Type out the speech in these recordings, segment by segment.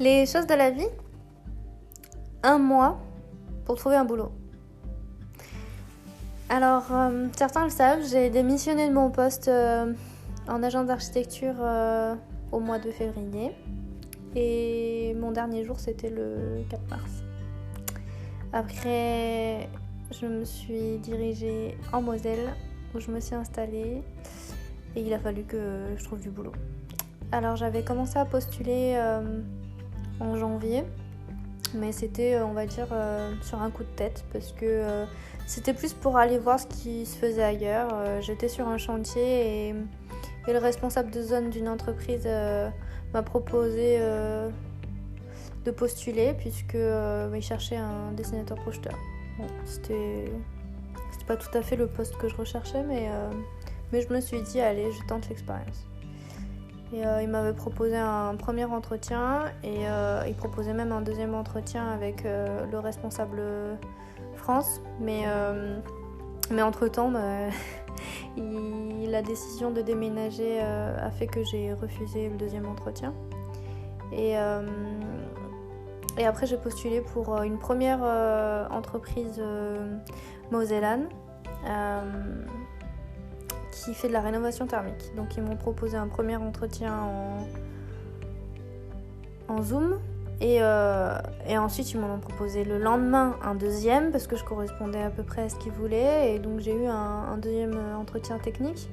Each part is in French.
Les choses de la vie, 1 mois pour trouver un boulot. Alors, certains le savent, j'ai démissionné de mon poste en agence d'architecture au mois de février. Et mon dernier jour, c'était le 4 mars. Après, je me suis dirigée en Moselle, où je me suis installée. Et il a fallu que je trouve du boulot. Alors, j'avais commencé à postuler en janvier. Mais c'était, on va dire, sur un coup de tête parce que c'était plus pour aller voir ce qui se faisait ailleurs. J'étais sur un chantier et le responsable de zone d'une entreprise m'a proposé de postuler puisque il cherchait un dessinateur projeteur. Bon, c'était pas tout à fait le poste que je recherchais, mais je me suis dit, allez, je tente l'expérience. Et il m'avait proposé un premier entretien et il proposait même un deuxième entretien avec le responsable France. Mais entre-temps, la décision de déménager a fait que j'ai refusé le deuxième entretien. Et après, j'ai postulé pour une première entreprise mosellane. Qui fait de la rénovation thermique. Donc ils m'ont proposé un premier entretien en Zoom et ensuite ils m'en ont proposé le lendemain un deuxième parce que je correspondais à peu près à ce qu'ils voulaient et donc j'ai eu un deuxième entretien technique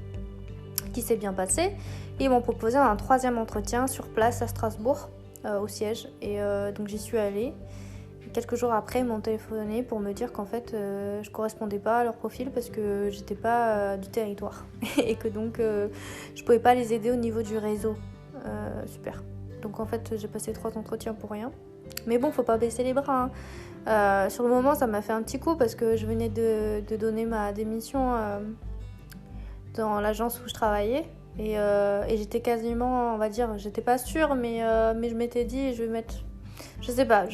qui s'est bien passé et ils m'ont proposé un troisième entretien sur place à Strasbourg au siège et donc j'y suis allée. Quelques jours après, ils m'ont téléphoné pour me dire qu'en fait, je correspondais pas à leur profil parce que j'étais pas du territoire et que donc je pouvais pas les aider au niveau du réseau. Super. Donc en fait, j'ai passé 3 entretiens pour rien. Mais bon, faut pas baisser les bras. Hein. Sur le moment, ça m'a fait un petit coup parce que je venais de donner ma démission dans l'agence où je travaillais. Et j'étais quasiment, on va dire, j'étais pas sûre, mais je m'étais dit, je vais mettre... Je sais pas,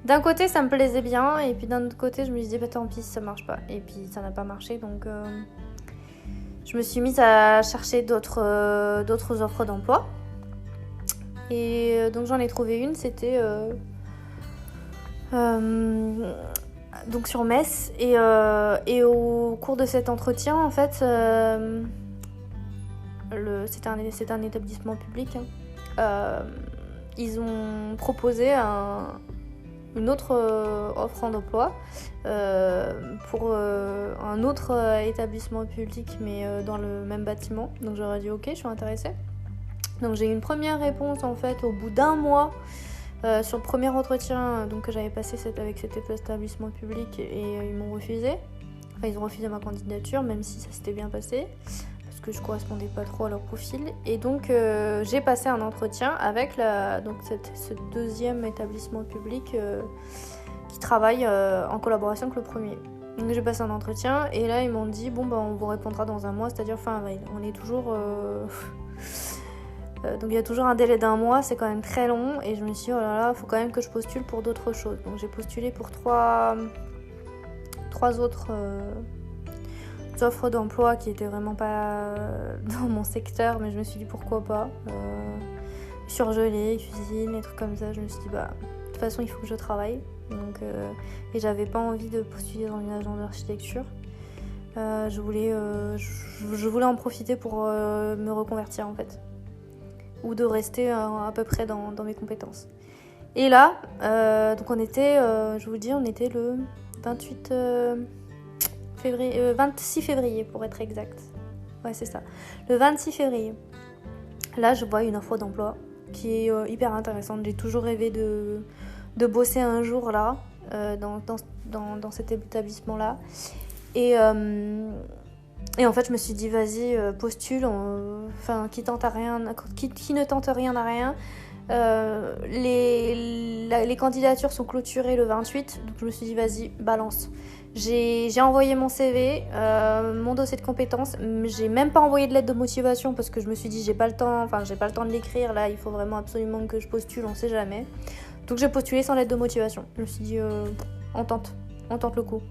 d'un côté, ça me plaisait bien, et puis d'un autre côté, je me disais, bah tant pis, ça marche pas. Et puis, ça n'a pas marché, donc je me suis mise à chercher d'autres offres d'emploi. Et donc, j'en ai trouvé une, c'était donc sur Metz. Et au cours de cet entretien, en fait, c'est un établissement public. Hein. Ils ont proposé une autre offre d'emploi pour un autre établissement public mais dans le même bâtiment. Donc j'aurais dit ok, je suis intéressée. Donc j'ai eu une première réponse en fait au bout d'1 mois sur le premier entretien donc, que j'avais passé avec cet établissement public et ils m'ont refusé. Enfin ils ont refusé ma candidature même si ça s'était bien passé. Que je correspondais pas trop à leur profil et donc j'ai passé un entretien avec ce deuxième établissement public qui travaille en collaboration avec le premier. Donc j'ai passé un entretien et là ils m'ont dit bon on vous répondra dans 1 mois, c'est-à-dire fin avril. On est toujours donc il y a toujours un délai d'1 mois, c'est quand même très long et je me suis dit oh là là, faut quand même que je postule pour d'autres choses. Donc j'ai postulé pour trois autres offres d'emploi qui étaient vraiment pas dans mon secteur, mais je me suis dit pourquoi pas. Surgelé, cuisine, des trucs comme ça. Je me suis dit de toute façon il faut que je travaille. Donc, et j'avais pas envie de postuler dans une agence d'architecture. Je voulais en profiter pour me reconvertir en fait. Ou de rester à peu près dans mes compétences. Et là, donc on était, je vous le dis, on était le 28 26 février pour être exact. Ouais, c'est ça. Le 26 février. Là, je vois une offre d'emploi qui est hyper intéressante. J'ai toujours rêvé de bosser un jour là, dans cet établissement-là. Et en fait, je me suis dit, vas-y, postule. Qui ne tente rien n'a rien. Les candidatures sont clôturées le 28. Donc, je me suis dit, vas-y, balance. J'ai envoyé mon CV, mon dossier de compétences. J'ai même pas envoyé de lettre de motivation parce que je me suis dit j'ai pas le temps de l'écrire là, il faut vraiment absolument que je postule, on sait jamais. Donc j'ai postulé sans lettre de motivation. Je me suis dit on tente le coup.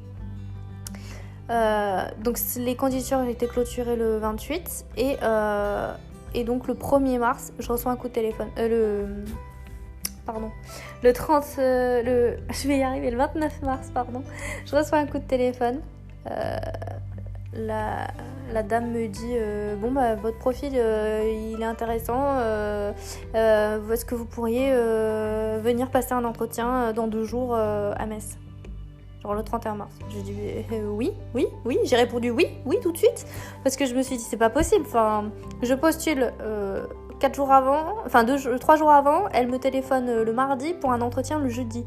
Donc les candidatures ont été clôturées le 28 et donc le 1er mars, je reçois un coup de téléphone. pardon. Je vais y arriver, le 29 mars, pardon. Je reçois un coup de téléphone. La dame me dit bon bah votre profil il est intéressant, est-ce que vous pourriez venir passer un entretien dans 2 jours à Metz, genre le 31 mars. J'ai dit oui, j'ai répondu oui tout de suite, parce que je me suis dit c'est pas possible, enfin je postule 4 jours avant, enfin 3 jours avant, elle me téléphone le mardi pour un entretien le jeudi.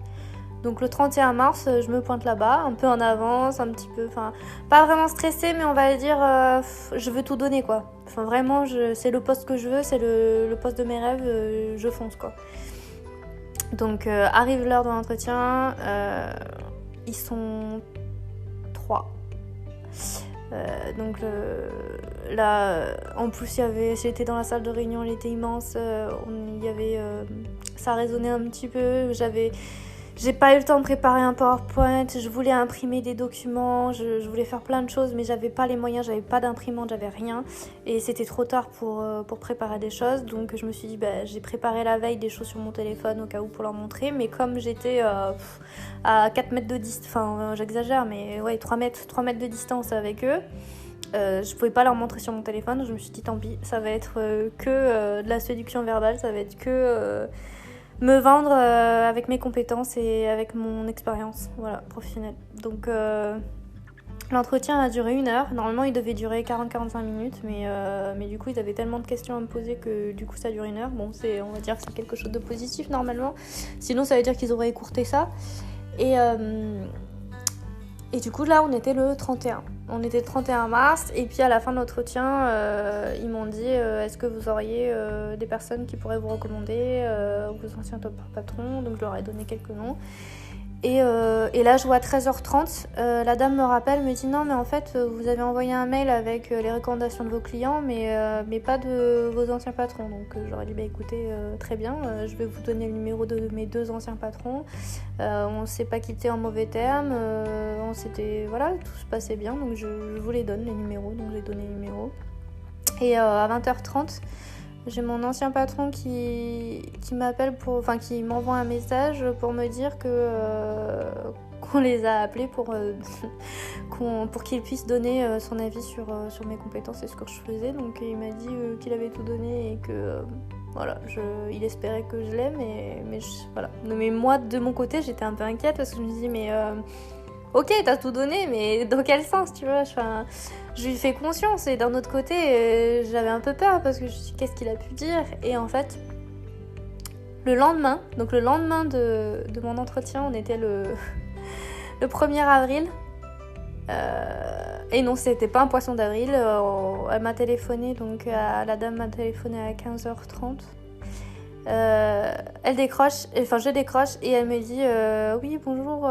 Donc le 31 mars, je me pointe là-bas, un peu en avance, un petit peu, enfin, pas vraiment stressée, mais on va dire, je veux tout donner, quoi. Enfin, vraiment, c'est le poste que je veux, c'est le poste de mes rêves, je fonce, quoi. Donc, arrive l'heure de l'entretien, ils sont 3. Donc là, en plus, j'étais dans la salle de réunion, elle était immense, ça résonnait un petit peu, j'ai pas eu le temps de préparer un PowerPoint, je voulais imprimer des documents, je voulais faire plein de choses, mais j'avais pas les moyens, j'avais pas d'imprimante, j'avais rien. Et c'était trop tard pour préparer des choses, donc je me suis dit, j'ai préparé la veille des choses sur mon téléphone au cas où pour leur montrer, mais comme j'étais à 4 mètres de distance, enfin j'exagère, mais ouais, 3 mètres de distance avec eux, je pouvais pas leur montrer sur mon téléphone, je me suis dit tant pis, ça va être que de la séduction verbale, ça va être que... me vendre avec mes compétences et avec mon expérience professionnelle. Donc l'entretien a duré 1 heure. Normalement, il devait durer 40-45 minutes, mais du coup, ils avaient tellement de questions à me poser que du coup, ça dure 1 heure. Bon, on va dire que c'est quelque chose de positif normalement. Sinon, ça veut dire qu'ils auraient écourté ça. Et du coup, là, on était le 31. On était le 31 mars, et puis à la fin de l'entretien, ils m'ont dit est-ce que vous auriez des personnes qui pourraient vous recommander, vos anciens top patrons. Donc je leur ai donné quelques noms. Et là, je vois à 13h30, la dame me rappelle, me dit non, mais en fait, vous avez envoyé un mail avec les recommandations de vos clients, mais pas de vos anciens patrons. Donc j'aurais dit écoutez, très bien, je vais vous donner le numéro de mes 2 anciens patrons. On ne s'est pas quitté en mauvais termes, tout se passait bien, donc je vous les donne les numéros, donc j'ai donné les numéros. Et à 20h30, j'ai mon ancien patron qui m'appelle qui m'envoie un message pour me dire qu'on les a appelés pour qu'il puisse donner son avis sur mes compétences et ce que je faisais. Donc il m'a dit qu'il avait tout donné et que il espérait que je l'aime, mais moi de mon côté j'étais un peu inquiète parce que je me dis ok, t'as tout donné, mais dans quel sens, tu vois, je lui fais conscience, et d'un autre côté, j'avais un peu peur, parce que je me suis dit, qu'est-ce qu'il a pu dire ? Et en fait, le lendemain de mon entretien, on était le 1er avril, et non, c'était pas un poisson d'avril, elle m'a téléphoné, donc la dame m'a téléphoné à 15h30. Je décroche et elle me dit oui bonjour,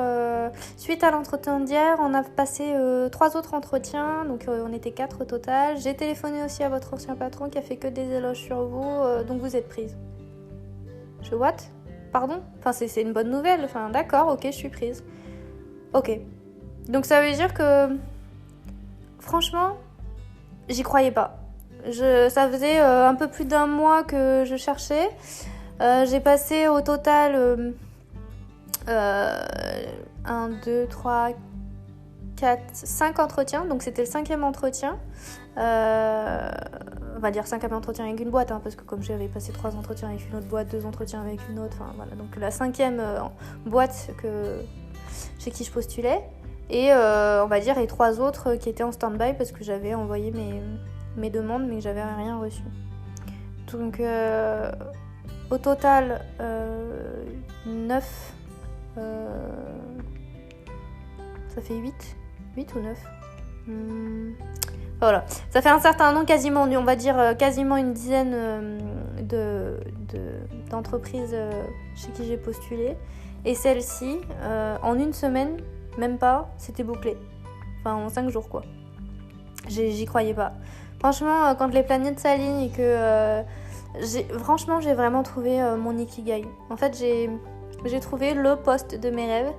suite à l'entretien d'hier on a passé 3 autres entretiens, donc on était 4 au total, j'ai téléphoné aussi à votre ancien patron qui a fait que des éloges sur vous, donc vous êtes prise. Je what? Pardon? Enfin c'est une bonne nouvelle, enfin d'accord, ok, je suis prise. Ok, donc ça veut dire que franchement j'y croyais pas. Ça faisait un peu plus d'1 mois que je cherchais. J'ai passé au total 1, 2, 3, 4, 5 entretiens. Donc c'était le 5e entretien. On va dire 5e entretien avec une boîte, parce que comme j'avais passé 3 entretiens avec une autre boîte, 2 entretiens avec une autre, donc la 5e boîte chez qui je postulais. Et on va dire les 3 autres qui étaient en stand-by parce que j'avais envoyé mes demandes mais que j'avais rien reçu. Donc au total 9, ça fait 8 ou 9. Voilà, ça fait un certain nombre, quasiment, on va dire quasiment une dizaine d'entreprises chez qui j'ai postulé. Et celle-ci, en 1 semaine, même pas, c'était bouclé. Enfin en 5 jours quoi. J'y croyais pas. Franchement, quand les planètes s'alignent et que... j'ai vraiment trouvé mon ikigai. En fait, j'ai trouvé le poste de mes rêves,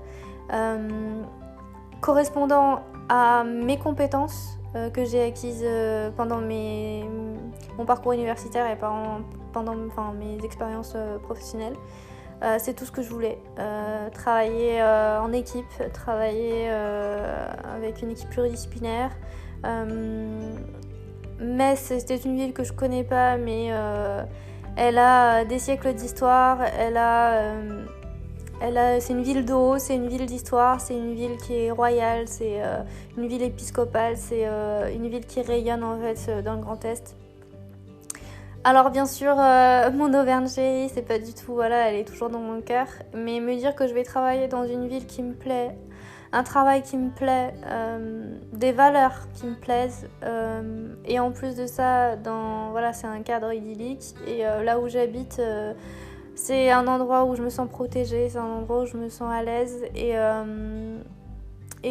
correspondant à mes compétences que j'ai acquises pendant mon parcours universitaire et pendant mes expériences professionnelles. C'est tout ce que je voulais. Travailler en équipe, travailler avec une équipe pluridisciplinaire. Metz, c'était une ville que je connais pas, mais elle a des siècles d'histoire. C'est une ville d'eau, c'est une ville d'histoire, c'est une ville qui est royale, c'est une ville épiscopale, c'est une ville qui rayonne en fait dans le Grand Est. Alors bien sûr, mon Auvergne chérie, c'est pas du tout, voilà, elle est toujours dans mon cœur, mais me dire que je vais travailler dans une ville qui me plaît, un travail qui me plaît, des valeurs qui me plaisent, et en plus de ça, voilà, c'est un cadre idyllique, et là où j'habite, c'est un endroit où je me sens protégée, c'est un endroit où je me sens à l'aise, et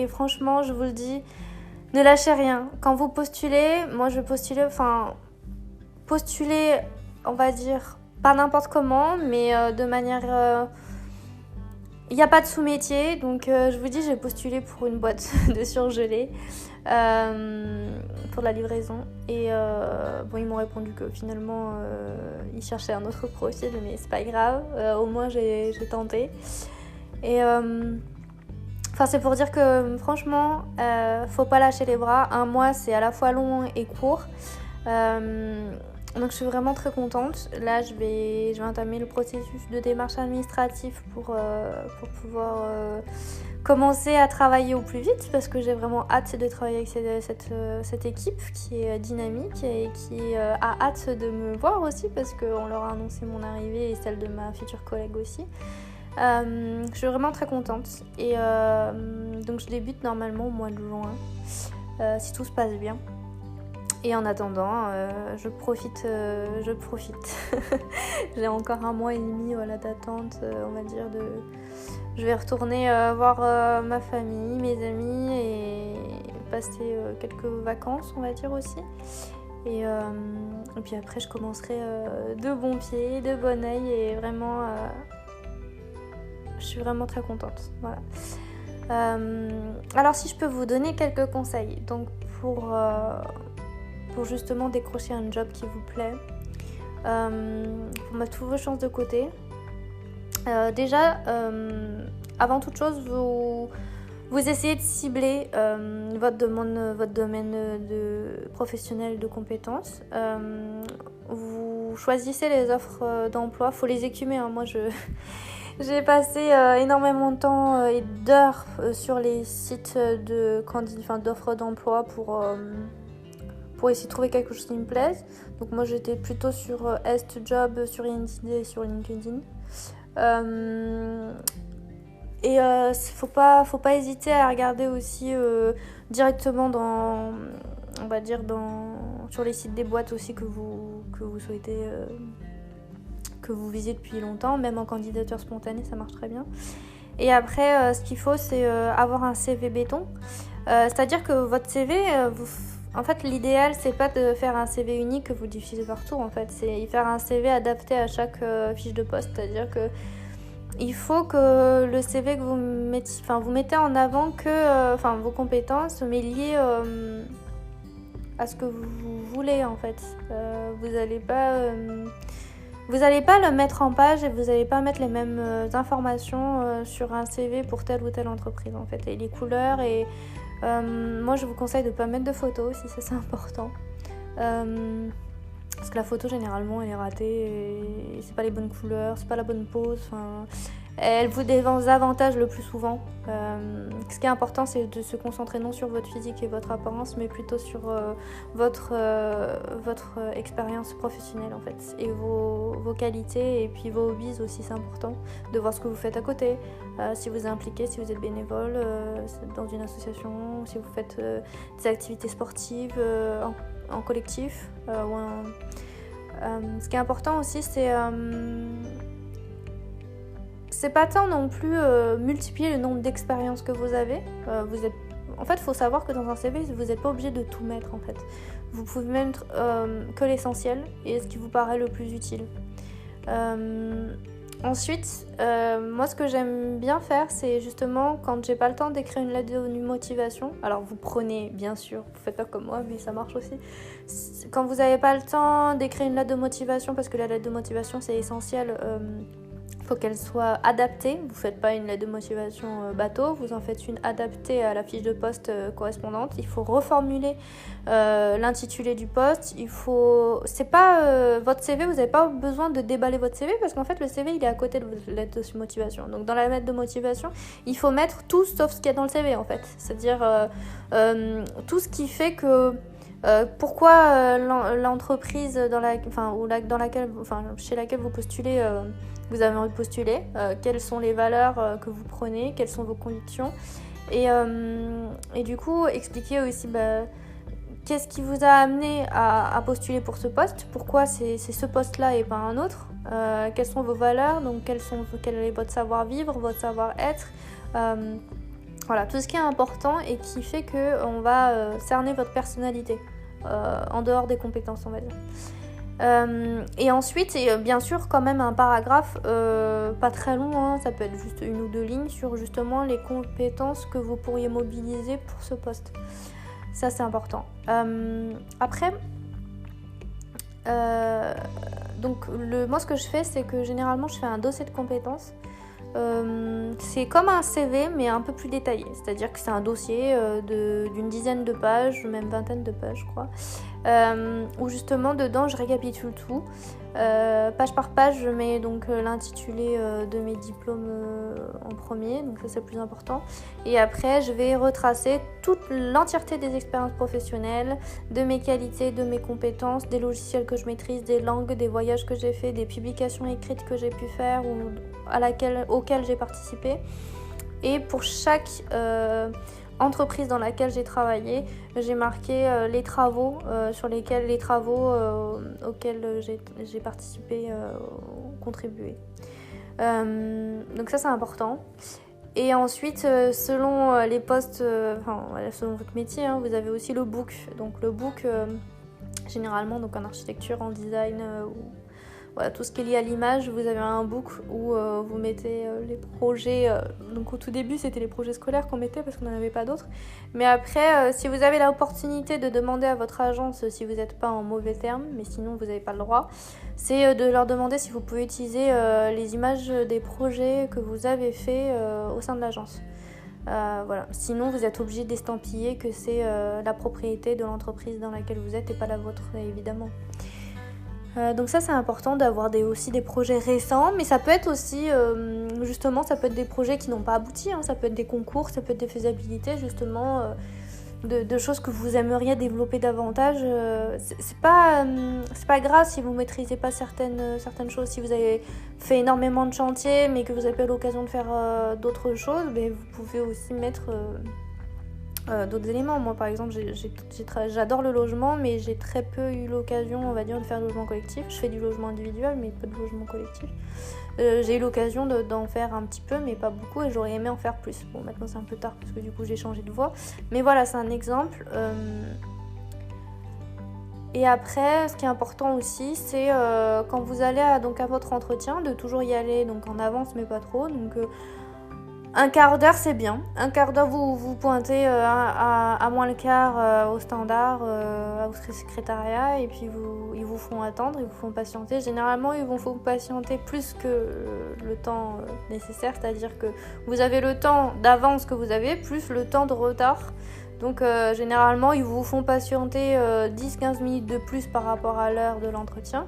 franchement, je vous le dis, ne lâchez rien. Quand vous postulez, moi je postulais, postuler, on va dire, pas n'importe comment, mais de manière... Il n'y a pas de sous-métier, donc je vous dis, j'ai postulé pour une boîte de surgelés pour de la livraison. Et ils m'ont répondu que finalement, ils cherchaient un autre profil, mais c'est pas grave. Au moins, j'ai tenté. Et c'est pour dire que franchement, faut pas lâcher les bras. Un mois, c'est à la fois long et court. Donc je suis vraiment très contente. Là, je vais entamer le processus de démarche administrative pour pouvoir commencer à travailler au plus vite, parce que j'ai vraiment hâte de travailler avec cette équipe qui est dynamique et qui a hâte de me voir aussi, parce qu'on leur a annoncé mon arrivée et celle de ma future collègue aussi. Je suis vraiment très contente et donc je débute normalement au mois de juin, si tout se passe bien. Et en attendant, je profite. J'ai encore un mois et demi d'attente, on va dire. Je vais retourner voir ma famille, mes amis et passer quelques vacances, on va dire aussi. Et puis après, je commencerai de bon pied, de bon oeil et vraiment, je suis vraiment très contente. Voilà. Alors si je peux vous donner quelques conseils, donc pour justement décrocher un job qui vous plaît, pour mettre toutes vos chances de côté. Déjà, avant toute chose, vous essayez de cibler votre domaine professionnel de compétences. Vous choisissez les offres d'emploi, faut les écumer. Hein. Moi, j'ai passé énormément de temps et d'heures sur les sites d'offres d'emploi pour essayer de trouver quelque chose qui me plaise. Donc moi j'étais plutôt sur Est-Job, sur Indeed et sur LinkedIn. Faut pas hésiter à regarder aussi directement sur les sites des boîtes aussi que vous souhaitez, que vous visez depuis longtemps, même en candidature spontanée, ça marche très bien. Et après, ce qu'il faut, c'est avoir un CV béton. C'est-à-dire que votre CV, en fait, l'idéal, c'est pas de faire un CV unique que vous diffusez partout. En fait, c'est faire un CV adapté à chaque fiche de poste. C'est-à-dire que il faut que le CV que vous mettez en avant que vos compétences, mais liées à ce que vous voulez en fait. Vous n'allez pas le mettre en page et vous n'allez pas mettre les mêmes informations sur un CV pour telle ou telle entreprise en fait. Et les couleurs et moi je vous conseille de ne pas mettre de photos si ça c'est important. Parce que la photo généralement elle est ratée et c'est pas les bonnes couleurs, c'est pas la bonne pose. Elle vous désavantage le plus souvent. Ce qui est important, c'est de se concentrer non sur votre physique et votre apparence, mais plutôt sur votre expérience professionnelle en fait, et vos qualités et puis vos hobbies aussi, c'est important de voir ce que vous faites à côté. Si vous êtes impliqué, si vous êtes bénévole dans une association, si vous faites des activités sportives en collectif. Ce qui est important aussi, c'est pas tant non plus multiplier le nombre d'expériences que vous avez. En fait, il faut savoir que dans un CV, vous n'êtes pas obligé de tout mettre en fait. Vous pouvez mettre que l'essentiel et ce qui vous paraît le plus utile. Ensuite, moi ce que j'aime bien faire, c'est justement quand j'ai pas le temps d'écrire une lettre de motivation. Alors vous prenez, bien sûr, vous faites pas comme moi, mais ça marche aussi. Quand vous n'avez pas le temps d'écrire une lettre de motivation, parce que la lettre de motivation c'est essentiel faut qu'elle soit adaptée. Vous ne faites pas une lettre de motivation bateau, vous en faites une adaptée à la fiche de poste correspondante. Il faut reformuler l'intitulé du poste. C'est pas votre CV, vous n'avez pas besoin de déballer votre CV parce qu'en fait le CV il est à côté de votre lettre de motivation. Donc dans la lettre de motivation, il faut mettre tout sauf ce qu'il y a dans le CV en fait. C'est-à-dire tout ce qui fait que pourquoi l'entreprise chez laquelle vous postulez, vous avez envie de postuler, quelles sont les valeurs que vous prenez, quelles sont vos convictions, et du coup expliquer aussi qu'est-ce qui vous a amené à postuler pour ce poste, pourquoi c'est ce poste-là et pas un autre, quelles sont vos valeurs, donc quel est votre savoir-vivre, votre savoir-être, voilà, tout ce qui est important et qui fait qu'on va cerner votre personnalité en dehors des compétences, on va dire. Et ensuite, bien sûr, quand même un paragraphe pas très long, hein, ça peut être juste 1 ou 2 lignes sur justement les compétences que vous pourriez mobiliser pour ce poste. Ça, c'est important. Après, donc moi, ce que je fais, c'est que généralement, je fais un dossier de compétences. C'est comme un CV mais un peu plus détaillé, c'est-à-dire que c'est un dossier d'une dizaine de pages, même vingtaine de pages je crois, où justement dedans je récapitule tout, page par page je mets donc l'intitulé de mes diplômes en premier, donc ça c'est le plus important, et après je vais retracer toute l'entièreté des expériences professionnelles, de mes qualités, de mes compétences, des logiciels que je maîtrise, des langues, des voyages que j'ai fait, des publications écrites que j'ai pu faire ou auxquelles j'ai participé, et pour chaque entreprise dans laquelle j'ai travaillé, j'ai marqué les travaux auxquels j'ai participé, contribué. Donc ça c'est important. Et ensuite, selon les postes, selon votre métier, hein, vous avez aussi le book. Donc le book, généralement, donc en architecture, en design, voilà, tout ce qui est lié à l'image, vous avez un book où vous mettez les projets. Donc au tout début, c'était les projets scolaires qu'on mettait parce qu'on n'en avait pas d'autres. Mais après, si vous avez l'opportunité de demander à votre agence, si vous n'êtes pas en mauvais termes, mais sinon vous n'avez pas le droit, c'est de leur demander si vous pouvez utiliser les images des projets que vous avez fait au sein de l'agence. Voilà. Sinon, vous êtes obligé d'estampiller que c'est la propriété de l'entreprise dans laquelle vous êtes et pas la vôtre, évidemment. Donc ça c'est important d'avoir aussi des projets récents, mais ça peut être aussi justement ça peut être des projets qui n'ont pas abouti, hein, ça peut être des concours, ça peut être des faisabilités justement de choses que vous aimeriez développer davantage. C'est pas grave si vous maîtrisez pas certaines choses, si vous avez fait énormément de chantiers mais que vous n'avez pas l'occasion de faire d'autres choses, mais vous pouvez aussi mettre d'autres éléments. Moi par exemple j'adore le logement, mais j'ai très peu eu l'occasion, on va dire, de faire du logement collectif. Je fais du logement individuel mais peu de logement collectif. J'ai eu l'occasion d'en faire un petit peu mais pas beaucoup, et j'aurais aimé en faire plus. Bon, maintenant c'est un peu tard parce que du coup j'ai changé de voie, mais voilà, c'est un exemple. Et après, ce qui est important aussi, c'est quand vous allez à votre entretien, de toujours y aller donc en avance mais pas trop. Donc un quart d'heure c'est bien. Un quart d'heure vous pointez à moins le quart au standard, au secrétariat, et puis ils vous font attendre, ils vous font patienter. Généralement ils vont vous patienter plus que le temps nécessaire, c'est-à-dire que vous avez le temps d'avance que vous avez plus le temps de retard. Donc généralement ils vous font patienter 10-15 minutes de plus par rapport à l'heure de l'entretien.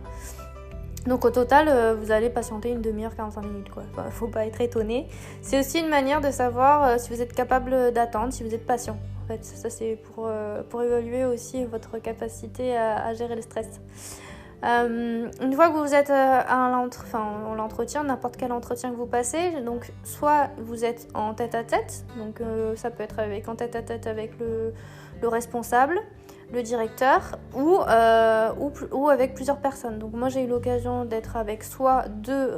Donc au total, vous allez patienter une demi-heure, 45 minutes, quoi. Enfin, faut pas être étonné. C'est aussi une manière de savoir si vous êtes capable d'attendre, si vous êtes patient. En fait, ça c'est pour évaluer aussi votre capacité à gérer le stress. Une fois que vous êtes à l'entretien, n'importe quel entretien que vous passez, donc soit vous êtes en tête-à-tête, donc ça peut être en tête-à-tête avec le responsable, le directeur, ou avec plusieurs personnes. Donc moi j'ai eu l'occasion d'être avec soit deux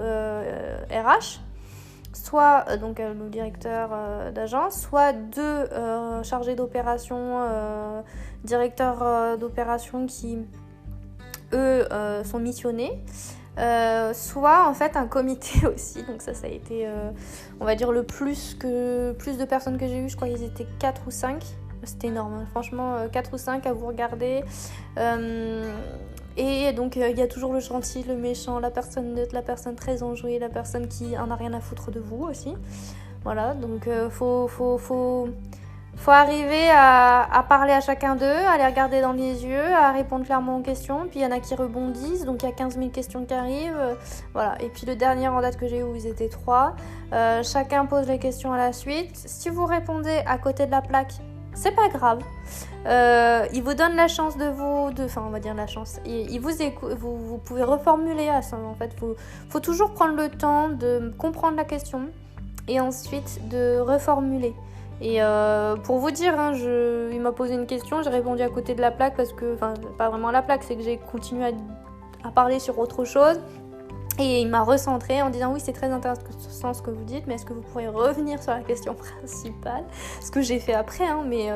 RH, soit le directeur d'agence, soit deux chargés d'opération, directeurs d'opération qui eux sont missionnés, soit en fait un comité aussi. Donc ça a été on va dire le plus de personnes que j'ai eues. Je crois qu'ils étaient 4 ou 5. C'était énorme, hein. Franchement 4 ou 5 à vous regarder, Et donc il y a toujours le gentil, le méchant, la personne neutre, la personne très enjouée, la personne qui en a rien à foutre de vous aussi. Voilà, donc faut arriver à parler à chacun d'eux, à les regarder dans les yeux, à répondre clairement aux questions. Puis il y en a qui rebondissent, donc il y a 15 000 questions qui arrivent. Voilà. Et puis le dernier en date que j'ai eu, où ils étaient 3. Chacun pose les questions à la suite. Si vous répondez à côté de la plaque, c'est pas grave. Il vous donne la chance enfin on va dire la chance. Il vous écoute, vous pouvez reformuler à ça. En fait, faut toujours prendre le temps de comprendre la question et ensuite de reformuler. Et pour vous dire, hein, il m'a posé une question, j'ai répondu à côté de la plaque parce que, enfin, pas vraiment à la plaque, c'est que j'ai continué à parler sur autre chose. Et il m'a recentré en disant oui, c'est très intéressant ce que vous dites, mais est-ce que vous pourriez revenir sur la question principale? Ce que j'ai fait après, hein, mais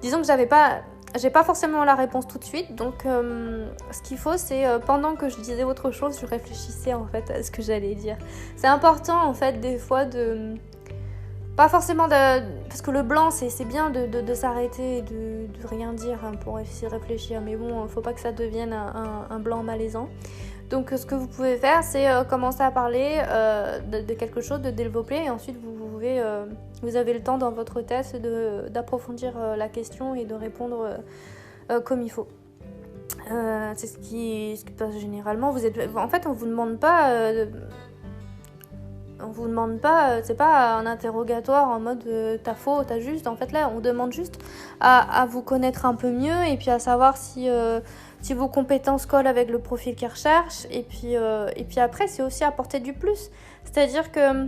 disons que j'ai pas forcément la réponse tout de suite. Donc ce qu'il faut, c'est pendant que je disais autre chose, je réfléchissais en fait à ce que j'allais dire. C'est important en fait des fois de... Pas forcément parce que le blanc, c'est bien de s'arrêter et de rien dire hein, pour essayer de réfléchir. Mais bon, faut pas que ça devienne un blanc malaisant. Donc ce que vous pouvez faire, c'est commencer à parler de quelque chose, de développer. Et ensuite, vous avez le temps dans votre tête d'approfondir la question et de répondre comme il faut. C'est ce qui passe généralement. En fait, on vous demande pas... c'est pas un interrogatoire en mode t'as faux, t'as juste. En fait là, on demande juste à vous connaître un peu mieux et puis à savoir si vos compétences collent avec le profil qu'ils recherchent. Et puis après, c'est aussi apporter du plus. C'est-à-dire que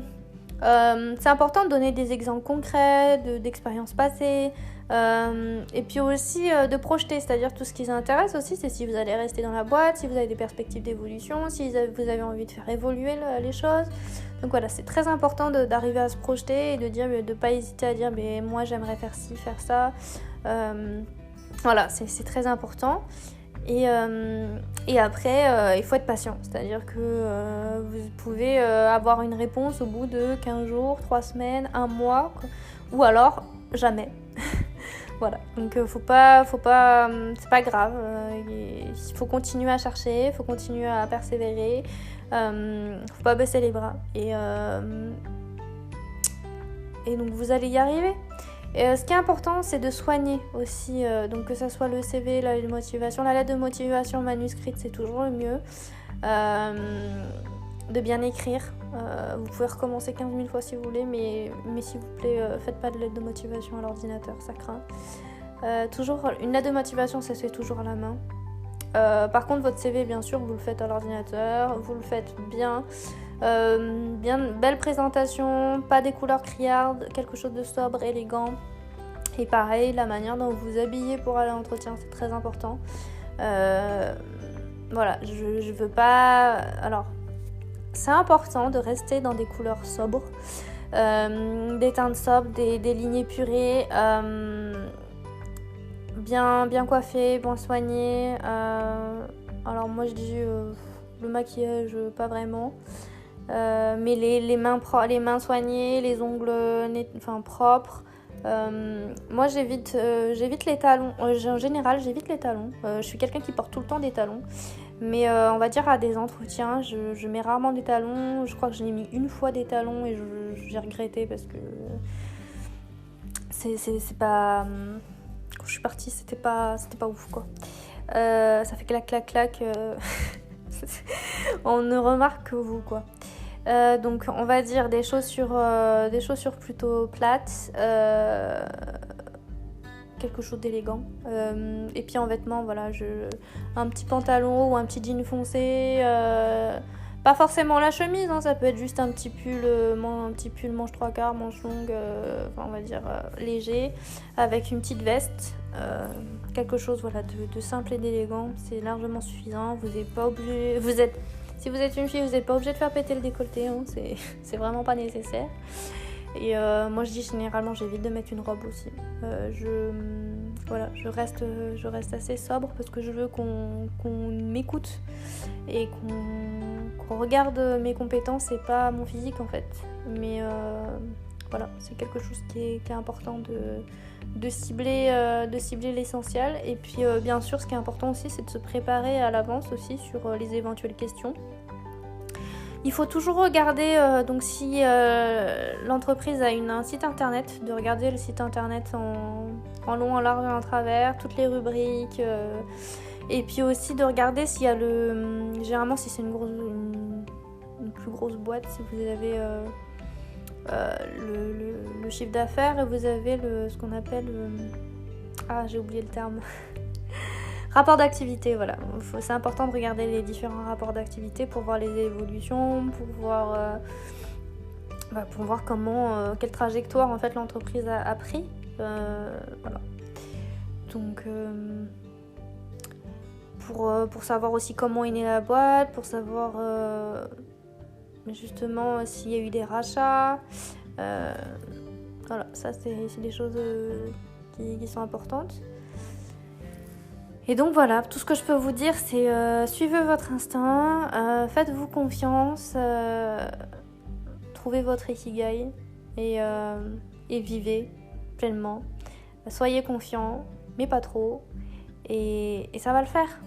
c'est important de donner des exemples concrets, d'expériences passées. Et puis aussi de projeter, c'est-à-dire tout ce qui vous intéresse aussi, c'est si vous allez rester dans la boîte, si vous avez des perspectives d'évolution, si vous avez envie de faire évoluer les choses. Donc voilà, c'est très important d'arriver à se projeter et de pas hésiter à dire mais moi j'aimerais faire ci, faire ça. Voilà, c'est très important. Et après, il faut être patient, c'est-à-dire que vous pouvez avoir une réponse au bout de 15 jours, 3 semaines, 1 mois, quoi. Ou alors jamais. Voilà, donc c'est pas grave, il faut continuer à chercher, il faut continuer à persévérer, faut pas baisser les bras et donc vous allez y arriver. Et ce qui est important, c'est de soigner aussi, donc que ce soit le CV, la lettre de motivation. La lettre de motivation manuscrite, c'est toujours le mieux. De bien écrire. Vous pouvez recommencer 15 000 fois si vous voulez, mais s'il vous plaît, faites pas de lettre de motivation à l'ordinateur, ça craint. Toujours, une lettre de motivation, ça se fait toujours à la main. Par contre, votre CV, bien sûr, vous le faites à l'ordinateur, vous le faites bien. Bien belle présentation, pas des couleurs criardes, quelque chose de sobre, élégant. Et pareil, la manière dont vous vous habillez pour aller à l'entretien, c'est très important. Voilà, je veux pas... Alors, c'est important de rester dans des couleurs sobres, des teintes sobres, des lignes épurées, bien coiffées, bien soignées. Alors moi je dis le maquillage, pas vraiment. Mais les mains soignées, les ongles propres. Moi j'évite les talons. En général j'évite les talons. Je suis quelqu'un qui porte tout le temps des talons. Mais on va dire à des entretiens, je mets rarement des talons. Je crois que je l'ai mis une fois des talons et j'ai regretté parce que c'est pas... Quand je suis partie, c'était pas ouf quoi. Ça fait clac. On ne remarque que vous quoi. Donc on va dire des chaussures plutôt plates, quelque chose d'élégant, et puis en vêtements voilà, un petit pantalon ou un petit jean foncé, pas forcément la chemise, hein, ça peut être juste un petit pull manche 3/4, manche longue, on va dire léger, avec une petite veste, quelque chose voilà de simple et d'élégant, c'est largement suffisant. Vous n'êtes pas obligé, si vous êtes une fille, vous n'êtes pas obligé de faire péter le décolleté, hein, c'est vraiment pas nécessaire. Et moi je dis généralement j'évite de mettre une robe aussi. Je reste assez sobre parce que je veux qu'on m'écoute et qu'on regarde mes compétences et pas mon physique en fait. Mais voilà, c'est quelque chose qui est important de cibler l'essentiel. Et puis bien sûr, ce qui est important aussi, c'est de se préparer à l'avance aussi sur les éventuelles questions. Il faut toujours regarder, donc si l'entreprise a un site internet, de regarder le site internet en long, en large et en travers, toutes les rubriques. Et puis aussi de regarder s'il y a généralement, si c'est une plus grosse boîte, si vous avez le chiffre d'affaires et vous avez ce qu'on appelle... j'ai oublié le terme. Rapport d'activité, voilà. C'est important de regarder les différents rapports d'activité pour voir les évolutions, pour voir quelle trajectoire en fait l'entreprise a pris. Voilà. Donc pour savoir aussi comment est née la boîte, pour savoir justement s'il y a eu des rachats. Voilà, ça c'est des choses qui sont importantes. Et donc voilà, tout ce que je peux vous dire, c'est suivez votre instinct, faites-vous confiance, trouvez votre ikigai et vivez pleinement. Soyez confiants, mais pas trop, et ça va le faire.